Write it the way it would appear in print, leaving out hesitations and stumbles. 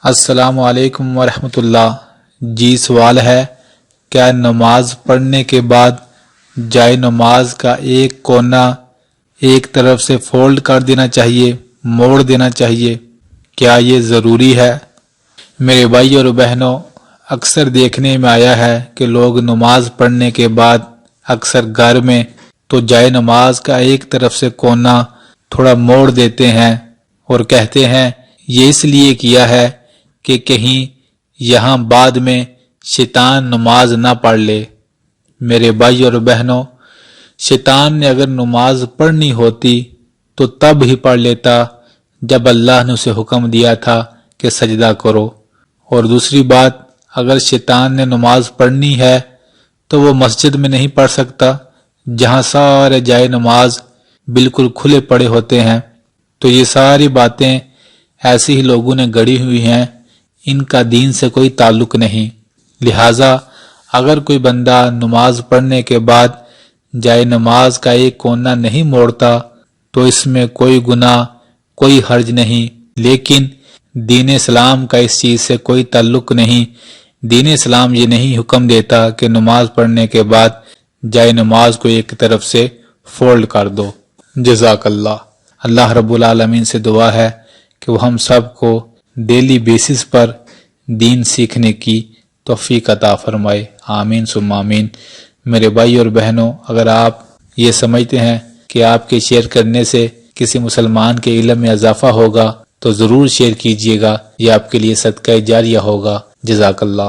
السلام علیکم ورحمۃ اللہ۔ جی سوال ہے، کیا نماز پڑھنے کے بعد جائے نماز کا ایک کونا ایک طرف سے فولڈ کر دینا چاہیے، موڑ دینا چاہیے؟ کیا یہ ضروری ہے؟ میرے بھائی اور بہنوں، اکثر دیکھنے میں آیا ہے کہ لوگ نماز پڑھنے کے بعد اکثر گھر میں تو جائے نماز کا ایک طرف سے کونا تھوڑا موڑ دیتے ہیں اور کہتے ہیں یہ اس لیے کیا ہے کہ کہیں یہاں بعد میں شیطان نماز نہ پڑھ لے۔ میرے بھائی اور بہنوں، شیطان نے اگر نماز پڑھنی ہوتی تو تب ہی پڑھ لیتا جب اللہ نے اسے حکم دیا تھا کہ سجدہ کرو۔ اور دوسری بات، اگر شیطان نے نماز پڑھنی ہے تو وہ مسجد میں نہیں پڑھ سکتا جہاں سارے جائے نماز بالکل کھلے پڑے ہوتے ہیں۔ تو یہ ساری باتیں ایسے ہی لوگوں نے گڑھی ہوئی ہیں، ان کا دین سے کوئی تعلق نہیں۔ لہٰذا اگر کوئی بندہ نماز پڑھنے کے بعد جائے نماز کا ایک کونا نہیں موڑتا تو اس میں کوئی گناہ، کوئی حرج نہیں، لیکن دین اسلام کا اس چیز سے کوئی تعلق نہیں۔ دین اسلام یہ نہیں حکم دیتا کہ نماز پڑھنے کے بعد جائے نماز کو ایک طرف سے فولڈ کر دو۔ جزاک اللہ۔ اللہ رب العالمین سے دعا ہے کہ وہ ہم سب کو ڈیلی بیسس پر دین سیکھنے کی توفیق عطا فرمائے، آمین ثم آمین۔ میرے بھائی اور بہنوں، اگر آپ یہ سمجھتے ہیں کہ آپ کے شیئر کرنے سے کسی مسلمان کے علم میں اضافہ ہوگا تو ضرور شیئر کیجیے گا، یہ آپ کے لیے صدقہ جاریہ ہوگا۔ جزاک اللہ۔